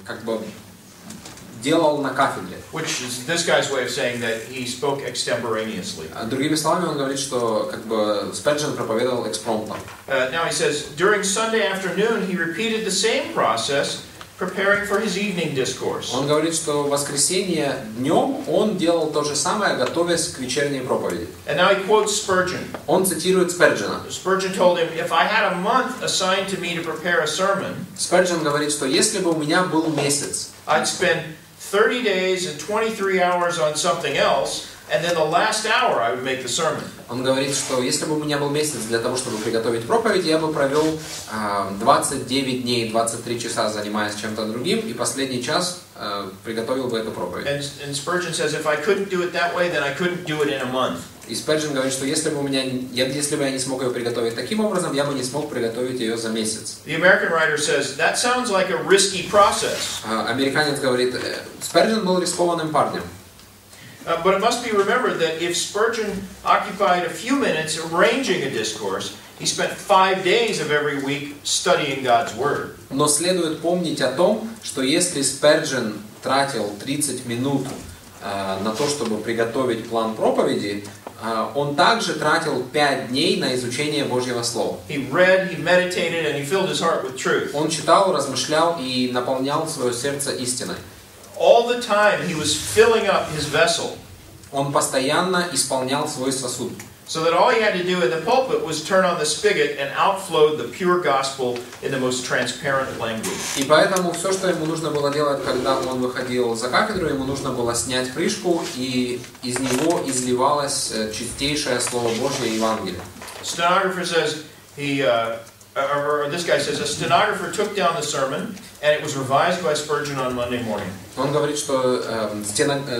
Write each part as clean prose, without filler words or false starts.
как бы делал на кафедре. Which is this guy's way of saying that he spoke extemporaneously. Другими словами, он говорит, что как бы Сперджен проповедовал экспромтом. Now he says, during Sunday afternoon, he repeated the same process, preparing for his evening discourse. Он говорит, что в воскресенье днем он делал то же самое, готовясь к вечерней проповеди. And now he quotes Spurgeon. Он цитирует Сперджена. Spurgeon told him, if I had a month assigned to me to prepare a sermon, Сперджен говорит, что если бы у меня был месяц, I'd spend 30 days and 23 hours on something else, and then the last hour I would make the sermon. Он говорит, что если бы у меня был месяц для того, чтобы приготовить проповедь, я бы провел 29 дней, 23 часа, занимаясь чем-то другим, и последний час приготовил бы эту проповедь. And Spurgeon says, if I couldn't do it that way, then I couldn't do it in a month. И Сперджен говорит, что если бы я не смог ее приготовить таким образом, я бы не смог приготовить ее за месяц. The American writer says, that sounds like a risky process. Американец говорит, Сперджен был рискованным парнем. But it must be remembered that if Spurgeon occupied a few minutes arranging a discourse, he spent 5 days of every week studying God's Word. Но следует помнить о том, что если Сперджен тратил 30 минут на то, чтобы приготовить план проповеди, он также тратил 5 дней на изучение Божьего Слова. He read, he meditated, and he filled his heart with truth. Он читал, размышлял и наполнял свое сердце истиной. All the time he was filling up his vessel. Он постоянно исполнял свой сосуд. So that all he had to do in the pulpit was turn on the spigot and outflow the pure gospel in the most transparent language. И поэтому все, что ему нужно было делать, когда он выходил за кафедру, ему нужно было снять крышку, и из него изливалось чистейшее Слово Божье, Евангелие. Stenographer says this guy says a stenographer took down the sermon and it was revised by Spurgeon on Monday morning. Он говорит, что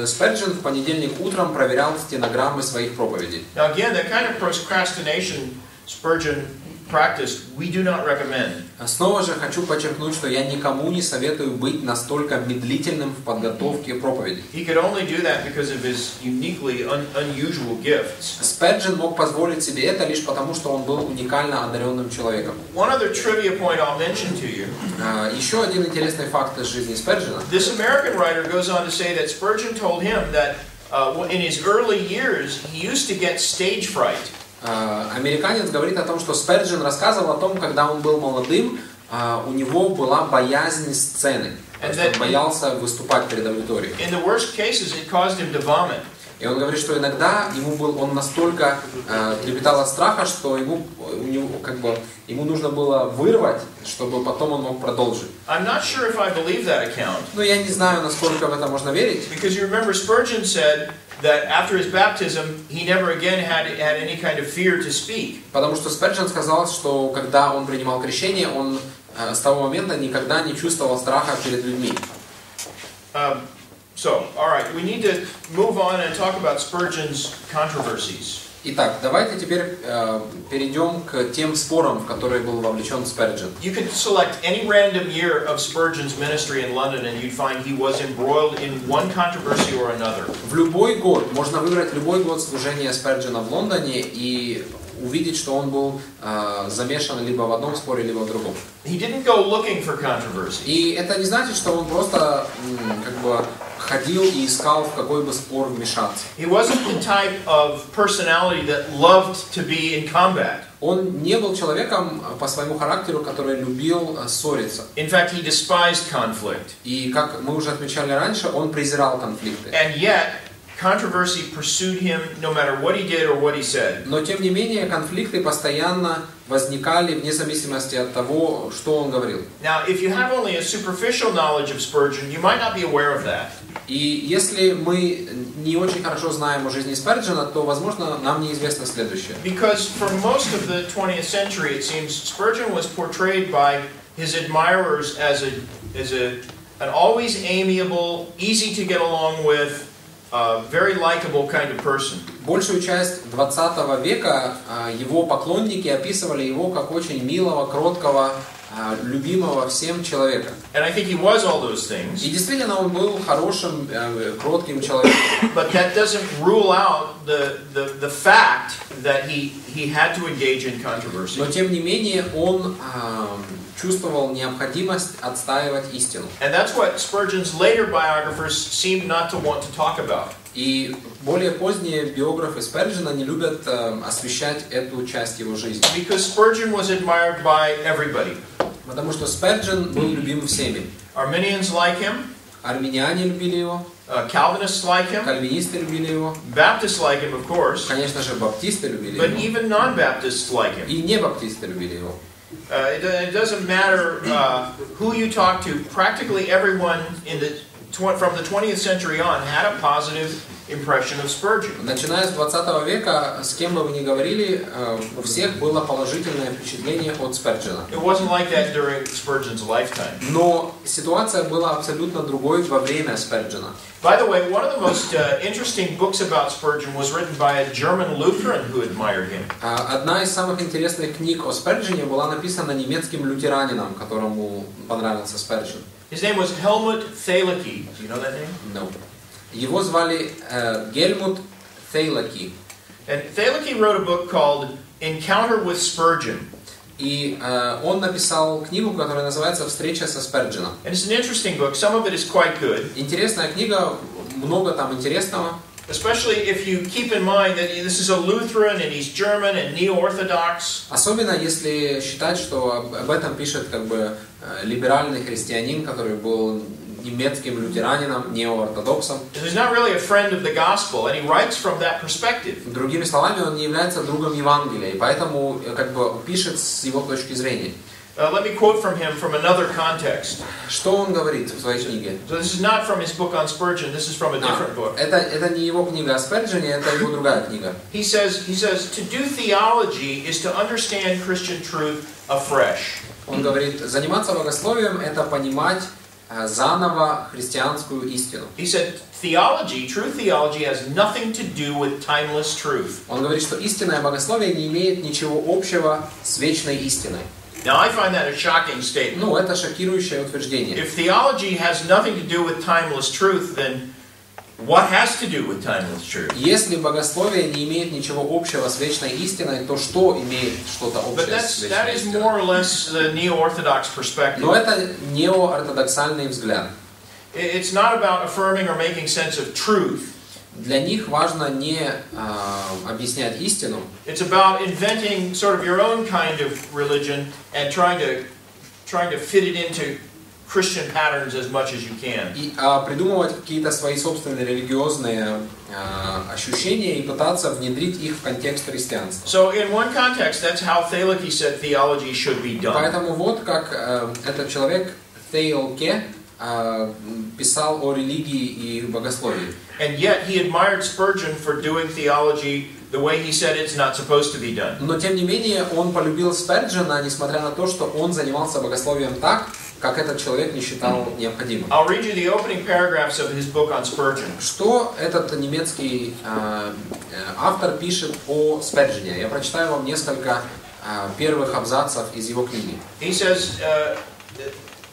Сперджен в понедельник утром проверял стенограммы своих проповедей. Now again, the kind of procrastination Spurgeon practiced, we do not recommend. Снова же хочу подчеркнуть, что я никому не советую быть настолько медлительным в подготовке проповеди. He could only do that because of his uniquely unusual gifts. Спurgeon мог позволить себе это лишь потому, что он был уникально одаренным человеком. One other trivia point I'll mention to you. Еще один интересный факт из жизни Сперджена. This American writer goes on to say that Spurgeon told him that in his early years he used to get stage fright. Американец говорит о том, что Сперджен рассказывал о том, когда он был молодым, у него была боязнь сцены. Он боялся выступать перед аудиторией. In the worst cases, it caused him to vomit. И он говорит, что иногда он настолько трепетал от страха, что ему нужно было вырвать, чтобы потом он мог продолжить. I'm not sure if I believe that account. Но я не знаю, насколько в это можно верить. Because you remember Spurgeon said that after his baptism, he never again had any kind of fear to speak. Потому что Сперджен сказал, что когда он принимал крещение, он с того момента никогда не чувствовал страха перед людьми. So, all right, we need to move on and talk about Spurgeon's controversies. Итак, давайте теперь перейдем к тем спорам, в которые был вовлечен Сперджен. You could select any random year of Spurgeon's ministry in London and you'd find he was embroiled in one controversy or another. В любой год, можно выбрать любой год служения Сперджена в Лондоне и увидеть, что он был замешан либо в одном споре, либо в другом. He didn't go looking for controversies. И это не значит, что он просто ходил и искал, в какой бы спор вмешаться. He wasn't the type of personality that loved to be in combat. Он не был человеком по своему характеру, который любил ссориться. In fact, he despised conflict. И как мы уже отмечали раньше, он презирал конфликты. And yet, controversy pursued him no matter what he did or what he said. Но тем не менее конфликты постоянно возникали вне зависимости от того, что он говорил. Now, if you have only a superficial knowledge of Spurgeon, you might not be aware of that. И если мы не очень хорошо знаем о жизни Сперджена, то, возможно, нам неизвестно следующее. Because for most of the 20th century, it seems Spurgeon was portrayed by his admirers as an always amiable, easy to get along with, very likable kind of person. Большую часть 20 века его поклонники описывали его как очень милого, кроткого, любимого всем человека. And I think he was all those things. И действительно он был хорошим, кротким человеком. But that doesn't rule out the fact that he had to engage in controversy. Но тем не менее он чувствовал необходимость отстаивать истину. And that's what Spurgeon's later biographers seem not to want to talk about. И более поздние биографы Сперджена не любят освещать эту часть его жизни. Because Spurgeon was admired by everybody. Потому что Сперджен был любим всеми. Arminians like him. Арминяне любили его. Calvinists like him. Кальвинисты любили его. Baptists like him, of course. Конечно же, баптисты любили But его. even non-Baptists like him. И не баптисты любили его. It doesn't matter who you talk to. Practically everyone from the 20th century on had a positive impression of Spurgeon. Начиная с 20 века, с кем бы вы ни говорили, у всех было положительное впечатление от Сперджена. It wasn't like that during Spurgeon's lifetime. Но ситуация была абсолютно другой во время Сперджена. By the way, one of the most interesting books about Spurgeon was written by a German Lutheran who admired him. Одна из самых интересных книг о Сперджене была написана немецким лютеранином, которому понравился Сперджен. His name was Helmut Thielicke. Do you know that name? No. Его звали Гельмут Thielicke. And Thielicke wrote a book called Encounter with Spurgeon. И он написал книгу, которая называется «Встреча со Спердженом». And it's an interesting book. Some of it is quite good. Интересная книга, много там интересного. Especially if you keep in mind that this is a Lutheran and he's German and neo-Orthodox. Особенно если считать, что об этом пишет как бы либеральный христианин, который был немецким лютеранином, неоортодоксом. He's not really a friend of the gospel, and he writes from that perspective. Другими словами, он не является другом Евангелия, и поэтому как бы пишет с его точки зрения. Let me quote from him from another context. Что он говорит в своей книге? So this is not from his book on Spurgeon. This is from a different book. Это не его книга о Сперджене, это его другая книга. He says to do theology is to understand Christian truth afresh. Он говорит, заниматься богословием – это понимать заново христианскую истину. He said theology, true theology, has nothing to do with timeless truth. Он говорит, что истинное богословие не имеет ничего общего с вечной истиной. Now I find that a shocking statement. Ну, это шокирующее утверждение. If theology has nothing to do with timeless truth, then what has to do with timeless truth? Если богословие не имеет ничего общего с вечной истиной, то что имеет что-то But общее с that вечной is истиной? more or less the neo-Orthodox perspective. Но это неоортодоксальный взгляд. It's not about affirming or making sense of truth. Для них важно не объяснять истину. It's about inventing sort of your own kind of religion and trying to fit it into Christian patterns as much as you can. И придумывать какие-то свои собственные религиозные ощущения и пытаться внедрить их в контекст христианства. So in one context, that's how Thielicke said theology should be done. Поэтому вот как этот человек Thielicke писал о религии и богословии. And yet he admired Spurgeon for doing theology the way he said it's not supposed to be done. Но тем не менее он полюбил Сперджена, несмотря на то, что он занимался богословием так, как этот человек не считал необходимым. I'll read you the opening paragraphs of his book on Spurgeon. Что этот немецкий автор пишет о Сперджене? Я прочитаю вам несколько первых абзацев из его книги. He says,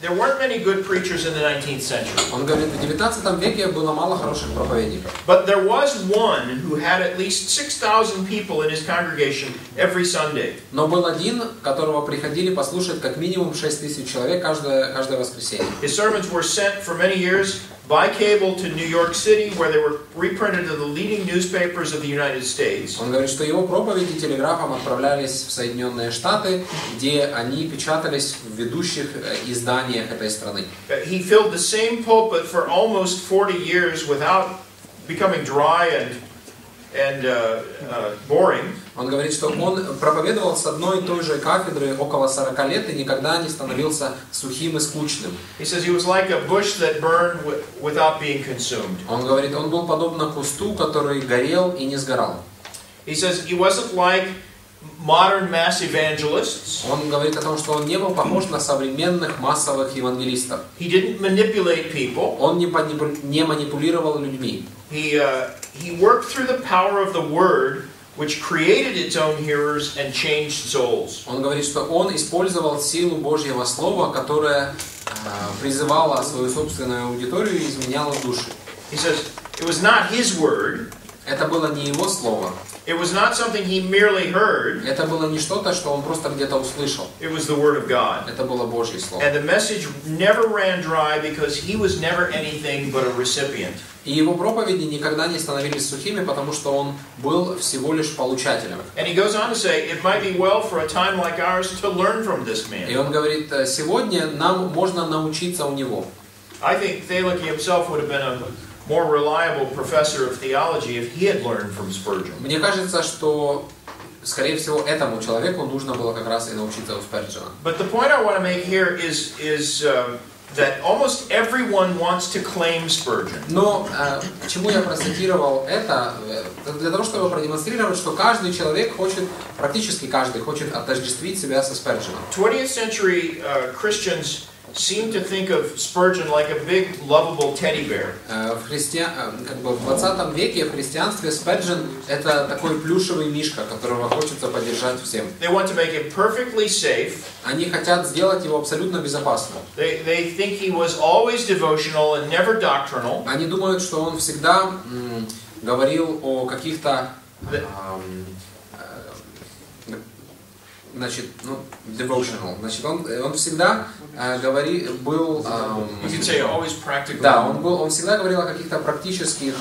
there weren't many good preachers in the 19th century. Он говорит, в 19 веке было мало хороших проповедников. But there was one who had at least 6,000 people in his congregation every Sunday. Но был один, которого приходили послушать как минимум 6 тысяч человек каждое воскресенье. His sermons were sent for many years by cable to New York City, where they were reprinted in the leading newspapers of the United States. Он говорит, что его проповеди телеграфом отправлялись в Соединенные Штаты, где они печатались в ведущих изданиях этой страны. He filled the same pulpit for almost 40 years without becoming dry and boring. Он говорит, что он проповедовал с одной и той же кафедры около 40 лет и никогда не становился сухим и скучным. He says he was like a bush that burned without being consumed. Он говорит, он был подобно кусту, который горел и не сгорал. He says he wasn't like modern mass evangelists. Он говорит о том, что он не был похож на современных массовых евангелистов. He didn't manipulate people. Он не манипулировал людьми. He worked through the power of the word which created its own hearers and changed souls. Он говорит, что он использовал силу Божьего Слова, которая призывала свою собственную аудиторию и изменяла души. He says, it was not his word. Это было не его слово. It was not something he merely heard. Это было не что-то, что он просто где-то услышал. It was the word of God. Это было Божье Слово. And the message never ran dry because he was never anything but a recipient. И его проповеди никогда не становились сухими, потому что он был всего лишь получателем. And he goes on to say, it might be well for a time like ours to learn from this man. И он говорит, сегодня нам можно научиться у него. I think Thalek himself would have been a more reliable professor of theology if he had learned from Spurgeon. Мне кажется, что, скорее всего, этому человеку нужно было как раз и научиться у Сперджена. But the point I want to make here is that almost everyone wants to claim Spurgeon. Но почему я процитировал это? Для того, чтобы продемонстрировать, что каждый человек хочет, практически каждый хочет отождествить себя со Спердженом. 20th century Christians seem to think of Spurgeon like a big, lovable teddy bear. В 20 веке в христианстве Сперджен это такой плюшевый мишка, которого хочется поддержать всем. They want to make him perfectly safe. Они хотят сделать его абсолютно безопасным. They think he was always devotional and never doctrinal. Они думают, что он всегда говорил о каких-то devotional. Значит, он всегда был... You could say always practical. Да, он всегда говорил о каких-то практических,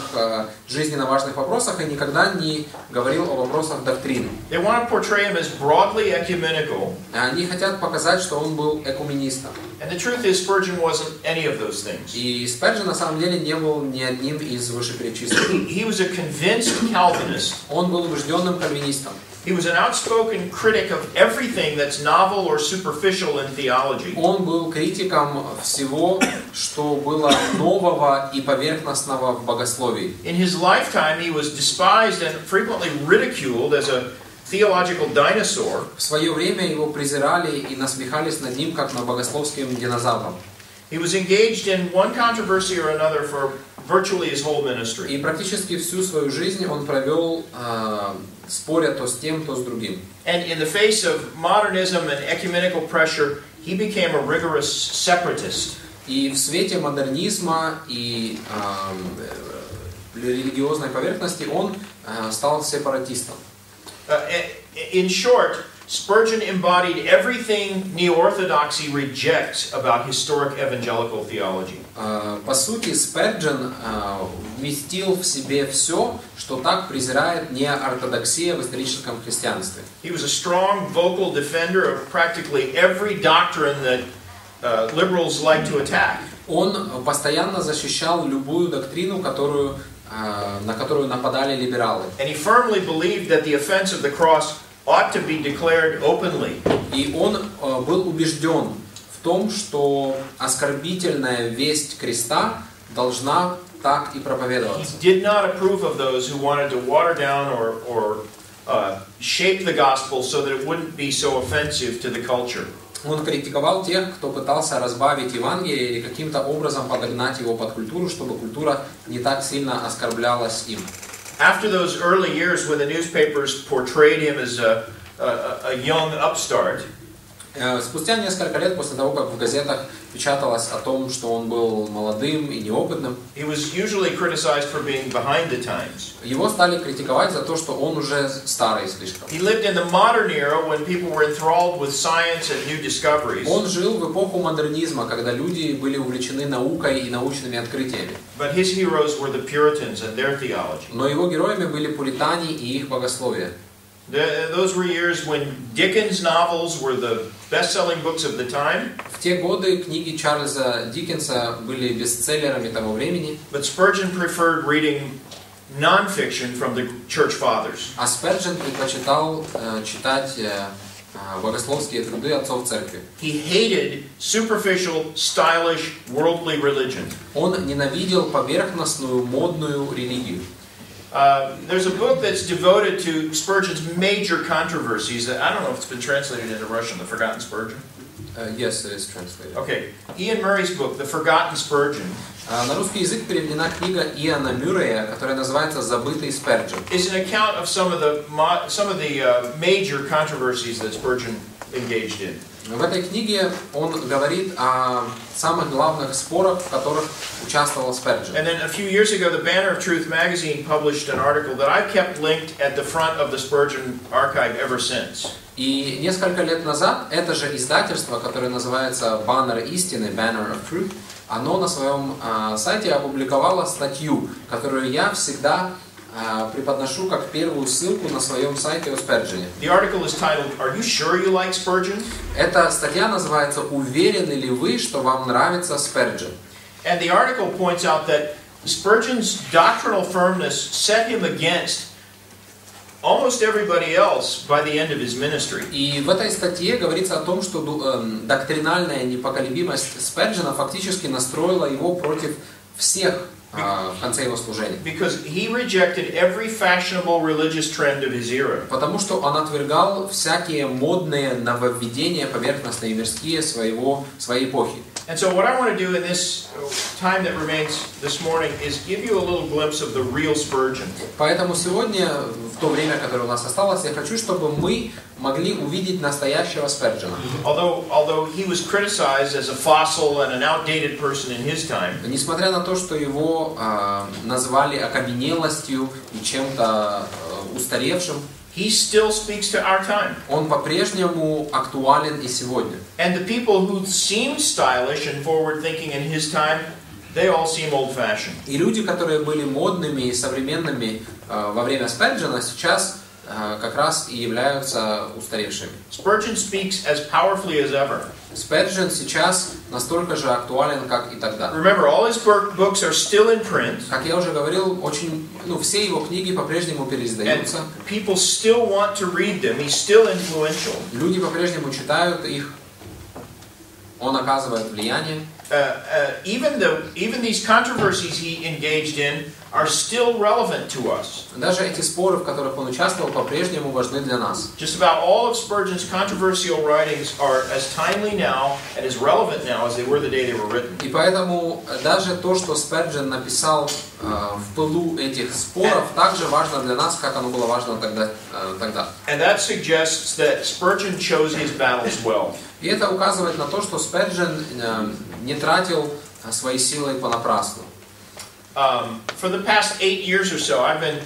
жизненно важных вопросах и никогда не говорил о вопросах доктрины. They want to portray him as broadly ecumenical. Они хотят показать, что он был экуменистом. And the truth is, Spurgeon wasn't any of those things. И Сперджен на самом деле не был ни одним из вышеперечисленных. He was a convinced Calvinist. Он был убежденным кальвинистом. He was an outspoken critic of everything that's novel or superficial in theology. Он был критиком всего, что было нового и поверхностного в богословии. In his lifetime, he was despised and frequently ridiculed as a theological dinosaur. В свое время его презирали и насмехались над ним, как над богословским динозавром. He was engaged in one controversy or another for virtually his whole ministry. И практически всю свою жизнь он провел, споря то с тем, то с другим. And in the face of modernism and ecumenical pressure, he became a rigorous separatist. И в свете модернизма и религиозной поверхности он стал сепаратистом. In short, Spurgeon embodied everything neo-orthodoxy rejects about historic evangelical theology. По сути, Сперджен вместил в себе все, что так презирает неортодоксия в историческом христианстве. He was a strong vocal defender of practically every doctrine that liberals like to attack. Он постоянно защищал любую доктрину, на которую нападали либералы. And he firmly believed that the offense of the cross ought to be declared openly. И он был убежден в том, что оскорбительная весть креста должна так и проповедоваться. He did not approve of those who wanted to water down or shape the gospel so that it wouldn't be so offensive to the culture. Он критиковал тех, кто пытался разбавить Евангелие или каким-то образом подогнать его под культуру, чтобы культура не так сильно оскорблялась им. After those early years when the newspapers portrayed him as a young upstart, спустя несколько лет после того, как в газетах печаталось о том, что он был молодым и неопытным, he was usually criticized for being behind the times. Его стали критиковать за то, что он уже старый слишком. He lived in the modern era when people were enthralled with science and new discoveries. Он жил в эпоху модернизма, когда люди были увлечены наукой и научными открытиями. But his heroes were the Puritans and their theology. Но его героями были пуритане и их богословие. Those were years when Dickens novels were the best-selling books of the time. В те годы книги Чарльза Диккенса были бестселлерами того времени. But Spurgeon preferred reading non-fiction from the church fathers. А Сперджен предпочитал читать богословские труды отцов церкви. He hated superficial, stylish, worldly religion. Он ненавидел поверхностную, модную религию. There's a book that's devoted to Spurgeon's major controversies. I don't know if it's been translated into Russian, The Forgotten Spurgeon. Yes, it is translated. Okay, Ian Murray's book, The Forgotten Spergeon, На русский язык переведена книга Иоанна Мюррея, которая называется «Забытый Сперджен». is an account of some of the major controversies that Spurgeon engaged in. В этой книге он говорит о самых главных спорах, в которых участвовал Сперджен. And then a few years ago, the Banner of Truth magazine published an article that I've kept linked at the front of the Spurgeon archive ever since. И несколько лет назад это же издательство, которое называется «Баннер истины», Banner of Truth, оно на своем сайте опубликовало статью, которую я всегда преподношу как первую ссылку на своем сайте о Сперджене. The article is titled, "Are you sure you like Spurgeon?" Эта статья называется «Уверены ли вы, что вам нравится Сперджен?». And the article points out that Spurgeon's doctrinal firmness set him against almost everybody else by the end of his ministry. И в этой статье говорится о том, что доктринальная непоколебимость Сперджена фактически настроила его против всех в конце его служения. Because he rejected every fashionable religious trend of his era. Потому что он отвергал всякие модные нововведения, поверхностные и мирские своей эпохи. And so what I want to do in this time that remains this morning is give you a little glimpse of the real Spurgeon. Поэтому сегодня, в то время, которое у нас осталось, я хочу, чтобы мы могли увидеть настоящего Сперджена. Although he was criticized as a fossil and an outdated person in his time. Несмотря на то, что его назвали окаменелостью и чем-то устаревшим, he still speaks to our time. Он по-прежнему актуален и сегодня. And the people who seemed stylish and forward-thinking in his time, they all seem old-fashioned. И люди, которые были модными и современными во время Сперджена, сейчас как раз и являются устаревшими. Spurgeon speaks as powerfully as ever. Сперджен сейчас настолько же актуален, как и тогда. Remember, all his books are still in print. Как я уже говорил, все его книги по-прежнему переиздаются. And people still want to read them. He's still influential. Люди по-прежнему читают их. Он оказывает влияние. Even these controversies he engaged in are still relevant to us. Даже эти споры, в которых он участвовал, по-прежнему важны для нас. Just about all of Spurgeon's controversial writings are as timely now and as relevant now as they were the day they were written. И поэтому даже то, что Сперджен написал в пылу этих споров, также важно для нас, как оно было важно тогда. And that suggests that Spurgeon chose his battles well. И это указывает на то, что Сперджен не тратил свои силы понапрасну. For the past 8 years or so, I've been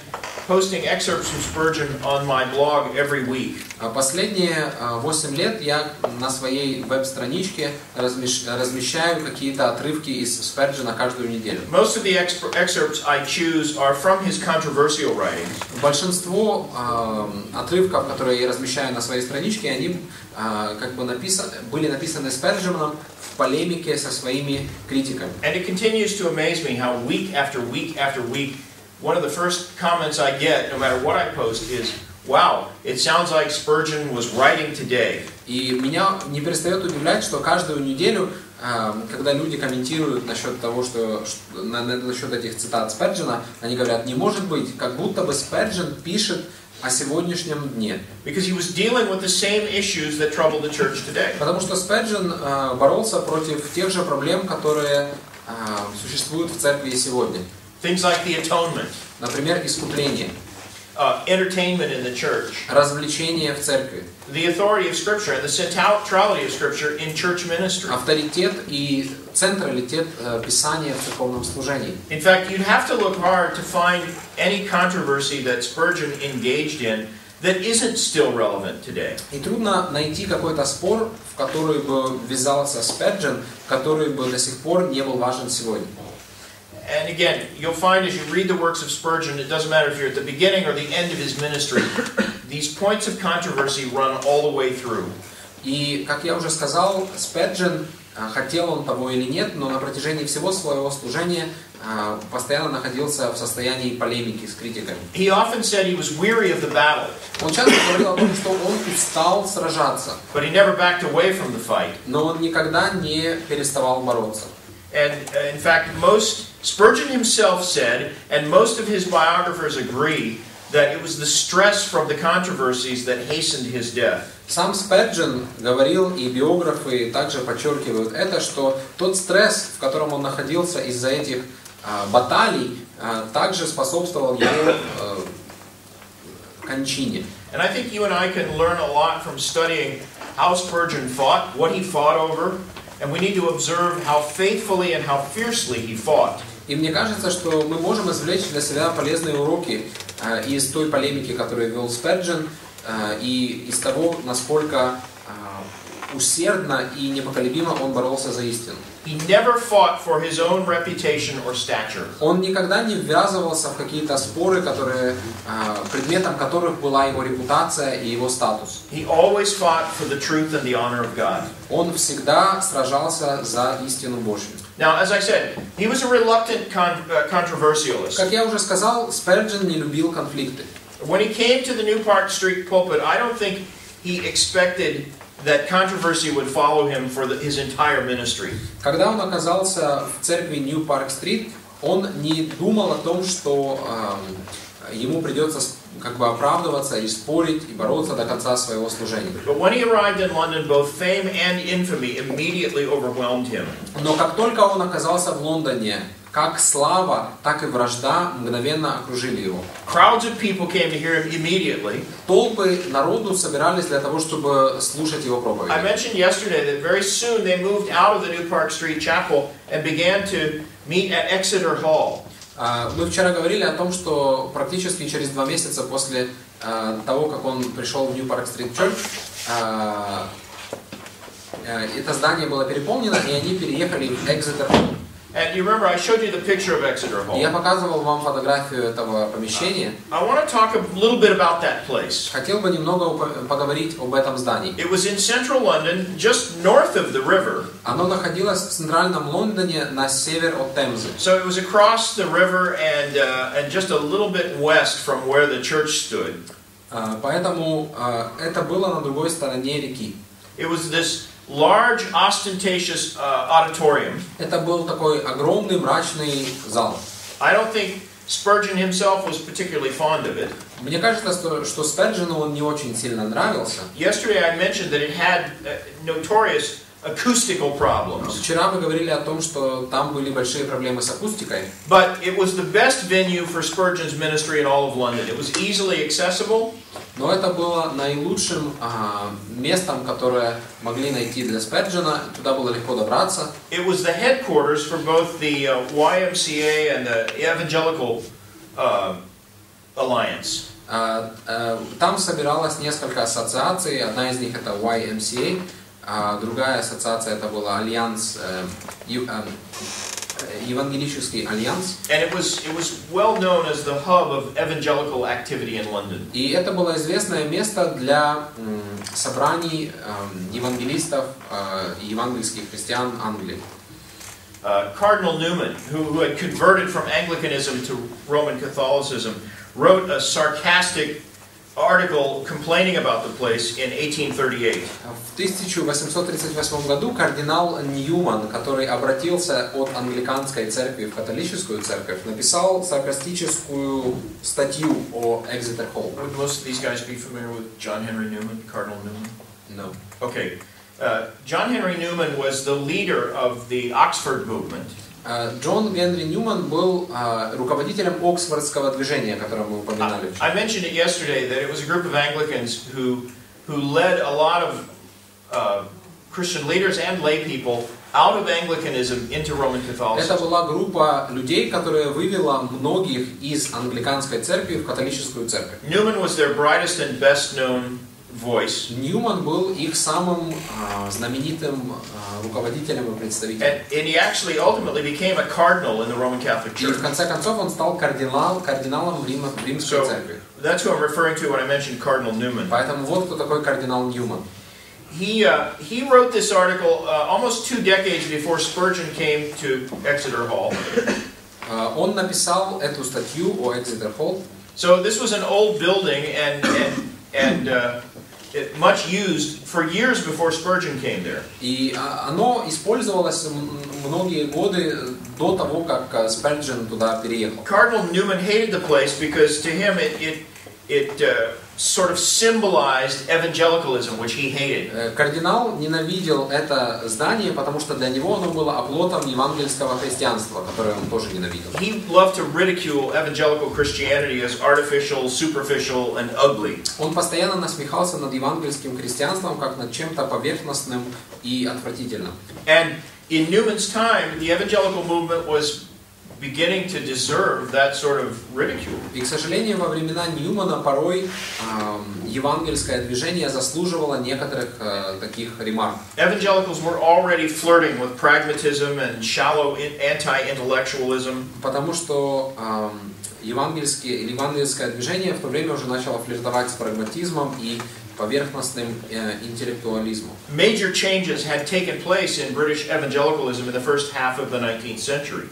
posting excerpts from Spurgeon on my blog every week. Последние 8 лет я на своей веб-страничке размещаю какие-то отрывки из Сперджена каждую неделю. Most of the excerpts I choose are from his controversial writings. Большинство отрывков, которые я размещаю на своей страничке, они были написаны Спердженом в полемике со своими критиками. And it continues to amaze me how week after week after week, one of the first comments I get, no matter what I post, is, "Wow, it sounds like Spurgeon was writing today." И меня не перестает удивлять, что каждую неделю, когда люди комментируют насчет того, насчет этих цитат Сперджена, они говорят: не может быть, как будто бы Сперджен пишет о сегодняшнем дне. Because he was dealing with the same issues that trouble the church today. Потому что Сперджен боролся против тех же проблем, которые существуют в церкви сегодня. Things like the atonement. Например, искупление. Entertainment in the church. Развлечение в церкви. The authority of Scripture and the centrality of Scripture in church ministry. Авторитет и централитет Писания в церковном служении. In fact, you'd have to look hard to find any controversy that Spurgeon engaged in that isn't still relevant today. И трудно найти какой-то спор, в который бы ввязался Сперджен, который бы до сих пор не был важен сегодня. And again, you'll find as you read the works of Spurgeon, it doesn't matter if you're at the beginning or the end of his ministry, these points of controversy run all the way through. И, как я уже сказал, Сперджен, хотел он того или нет, но на протяжении всего своего служения постоянно находился в состоянии полемики с критиками. He often said he was weary of the battle. Он часто говорил о том, что он устал сражаться. But he never backed away from the fight. Но он никогда не переставал бороться. And in fact, Spurgeon himself said, and most of his biographers agree, that it was the stress from the controversies that hastened his death. Сам Сперджен говорил, и биографы также подчеркивают это, что тот стресс, в котором он находился из-за этих баталий, также способствовал его кончине. And I think you and I can learn a lot from studying how Spurgeon fought, what he fought over, and we need to observe how faithfully and how fiercely he fought. И мне кажется, что мы можем извлечь для себя полезные уроки из той полемики, которую вел Сперджен, и из того, насколько усердно и непоколебимо он боролся за истину. He never fought for his own reputation or stature. Он никогда не ввязывался в какие-то споры, предметом которых была его репутация и его статус. He always fought for the truth and the honor of God. Он всегда сражался за истину Божью. Now, as I said, he was a reluctant controversialist. Как я уже сказал, Сперджен не любил конфликты. When he came to the New Park Street pulpit, I don't think he expected that controversy would follow him for his entire ministry. Когда он оказался в церкви New Park Street, он не думал о том, что ему придется оправдываться и спорить и бороться до конца своего служения. But when he arrived in London, both fame and infamy immediately overwhelmed him. Но как только он оказался в Лондоне, как слава, так и вражда мгновенно окружили его. Crowds of people came to hear him immediately. Толпы народу собирались для того, чтобы слушать его проповедь. I mentioned yesterday that very soon they moved out of the New Park Street Chapel and began to meet at Exeter Hall. Мы вчера говорили о том, что практически через 2 месяца после того, как он пришел в New Park Street Church, это здание было переполнено, и они переехали в Exeter Hall. And you remember I showed you the picture of Exeter Hall. Я показывал вам фотографию этого помещения. I want to talk a little bit about that place. Хотел бы немного поговорить об этом здании. It was in central London, just north of the river. Оно находилось в центральном Лондоне на север от Темзы. So it was across the river and just a little bit west from where the church stood. Поэтому это было на другой стороне реки. It was this large, ostentatious auditorium. Это был такой огромный мрачный зал. I don't think Spurgeon himself was particularly fond of it. Мне кажется, что Сперджену он не очень сильно нравился. Yesterday I mentioned that it had notorious acoustical problems. Вчера мы говорили о том, что там были большие проблемы с акустикой. But it was the best venue for Spurgeon's ministry in all of London. It was easily accessible. Но это было наилучшим местом, которое могли найти для Сперджена. Туда было легко добраться. It was the headquarters for both the YMCA and the Evangelical Alliance. Там собиралось несколько ассоциаций. Одна из них это YMCA, а другая ассоциация это была Альянс, Евангелический альянс. And it was well known as the hub of evangelical activity in London. И это было известное место для собраний евангелистов и евангельских христиан Англии. Cardinal Newman, who had converted from Anglicanism to Roman Catholicism, wrote a sarcastic article complaining about the place in 1838. В 1838 году кардинал Ньюман, который обратился от англиканской церкви в католическую церковь, написал саркастическую статью о Exeter Hall. Would most of these guys be familiar with John Henry Newman, Cardinal Newman? No. Okay. John Henry Newman was the leader of the Oxford movement. Джон Генри Ньюман был руководителем Оксфордского движения, которое мы упоминали. I mentioned it yesterday that it was a group of Anglicans who led a lot of Christian leaders and lay people out of Anglicanism into Roman Catholicism. Это была группа людей, которая вывела многих из англиканской церкви в католическую церковь. Newman was their brightest and best known voice. Ньюман был их самым знаменитым руководителем и представителем. And he actually ultimately became a cardinal in the Roman Catholic И Church. в конце концов он стал кардиналом в римской So церкви. that's who I'm referring to when I mentioned Cardinal Newman. Поэтому вот кто такой кардинал Ньюман. He wrote this article almost 2 decades before Spurgeon came to Exeter Hall. Он написал эту статью о Exeter Hall. So this was an old building and much used for years before Spurgeon came there. И оно использовалось многие годы до того, как Сперджен туда переехал. Cardinal Newman hated the place because to him sort of symbolized evangelicalism, which he hated. Кардинал ненавидел это здание, потому что для него оно было оплотом евангельского христианства, которое он тоже ненавидел. He loved to ridicule evangelical Christianity as artificial, superficial, and ugly. Он постоянно насмехался над евангельским христианством как над чем-то поверхностным и отвратительным. And in Newman's time, the evangelical movement was beginning to deserve that sort of ridicule. И, к сожалению, во времена Ньюмана порой евангельское движение заслуживало некоторых таких ремарок. Evangelicals were already flirting with pragmatism and shallow anti-intellectualism. Потому что евангельское движение в то время уже начало флиртовать с прагматизмом и поверхностным интеллектуализмом. Major changes had taken place in British evangelicalism in the first half of the 19th century.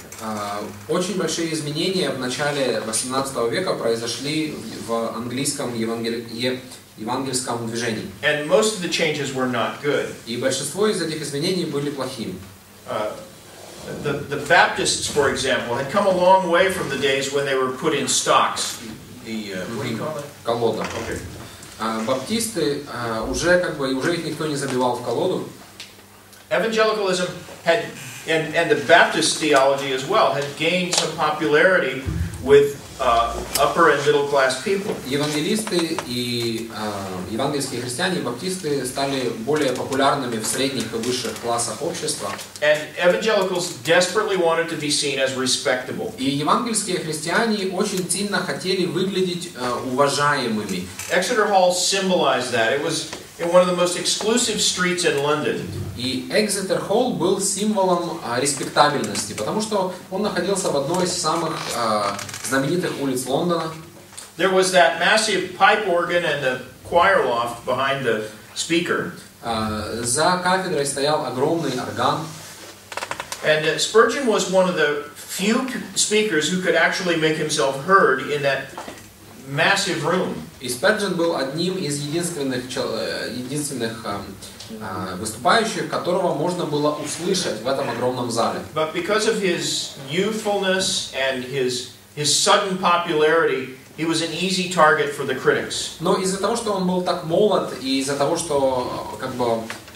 Очень большие изменения в начале 18 века произошли в английском евангельском движении. And most of the changes were not good. И большинство из этих изменений были плохими. The Baptists, for example, had come a long way from the days when they were put in stocks. What do you call it? Колода. Okay. Баптисты уже их никто не забивал в колоду. Evangelicalism had, and the Baptist theology as well, had gained some popularity with upper and middle class people. Евангелисты и евангельские христиане и баптисты стали более популярными в средних и высших классах общества. And evangelicals desperately wanted to be seen as respectable. И евангельские христиане очень сильно хотели выглядеть уважаемыми. Exeter Hall symbolized that. It was in one of the most exclusive streets in London. И Экзетер Холл был символом респектабельности, потому что он находился в одной из самых знаменитых улиц Лондона. There was that massive pipe organ and the choir loft behind the speaker. За кафедрой стоял огромный орган. And Spurgeon was one of the few speakers who could actually make himself heard in that massive room. И Сперджен был одним из единственных выступающих, которого можно было услышать в этом огромном зале. But because of his youthfulness and his sudden popularity, he was an easy target for the critics. Но из-за того, что он был так молод, и из-за того, что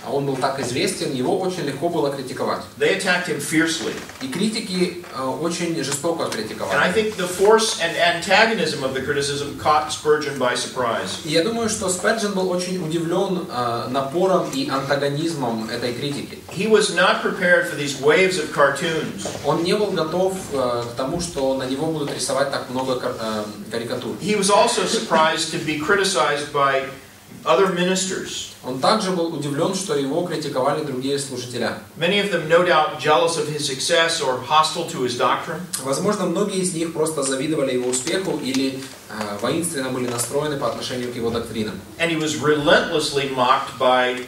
он был так известен, его очень легко было критиковать. They attacked him fiercely. И критики очень жестоко And I критиковали. think the force and antagonism of the criticism caught Spurgeon by surprise. И я думаю, что Сперджен был очень удивлен напором и антагонизмом этой критики. He was not prepared for these waves of cartoons. Он не был готов к тому, что на него будут рисовать так много карикатур. He was also surprised to be criticized by other ministers. Он также был удивлен, что его критиковали другие служителя. Many of them, no doubt, jealous of his success or hostile to his doctrine. Возможно, многие из них просто завидовали его успеху или воинственно были настроены по отношению к его доктринам. And he was relentlessly mocked by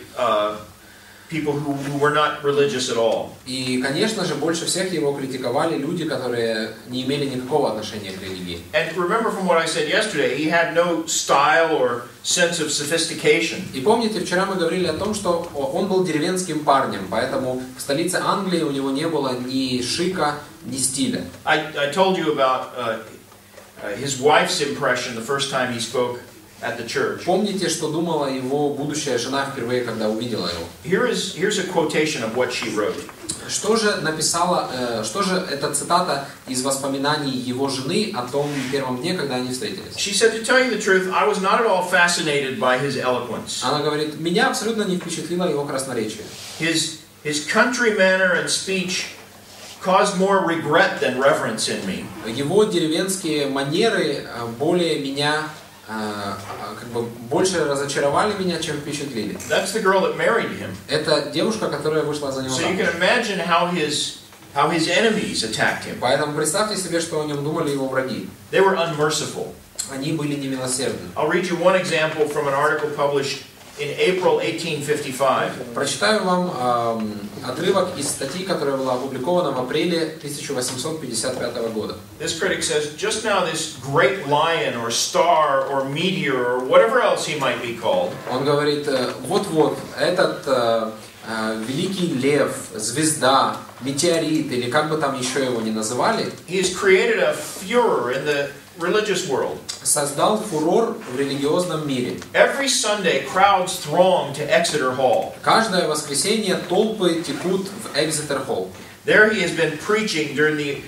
people who were not religious at all. И, конечно же, больше всех его критиковали люди, которые не имели никакого отношения к религии. And remember from what I said yesterday, he had no style or sense of sophistication. И помните, вчера мы говорили о том, что он был деревенским парнем, поэтому в столице Англии у него не было ни шика, ни стиля. I told you about his wife's impression the first time he spoke at the church. Помните, что думала его будущая жена впервые, когда увидела его? Here's a quotation of what she wrote. Что же эта цитата из воспоминаний его жены о том первом дне, когда они встретились? She said, to tell you the truth, I was not at all fascinated by his eloquence. Она говорит, меня абсолютно не впечатлило его красноречие. His country manner and speech caused more regret than reverence in me. Его деревенские манеры более меня больше разочаровали меня, чем впечатлили. That's the girl that married him. Это девушка, которая вышла за него So you замуж. can imagine how his enemies attacked him. Поэтому представьте себе, что о нем думали его враги. They were unmerciful. Они были немилосердны. I'll read you one example from an article published in April 1855. Прочитаю вам отрывок из статьи, которая была опубликована в апреле 1855 года. This critic says, just now this great lion or star or meteor or whatever else he might be called Он говорит, вот-вот, этот великий лев, звезда, метеорит, или как бы там еще его ни называли, he has created a furor in the religious world. создал фурор в религиозном мире. Every Sunday, crowds throng to Exeter Hall. Каждое воскресенье толпы текут в Экзетер-холл. There he has been preaching during the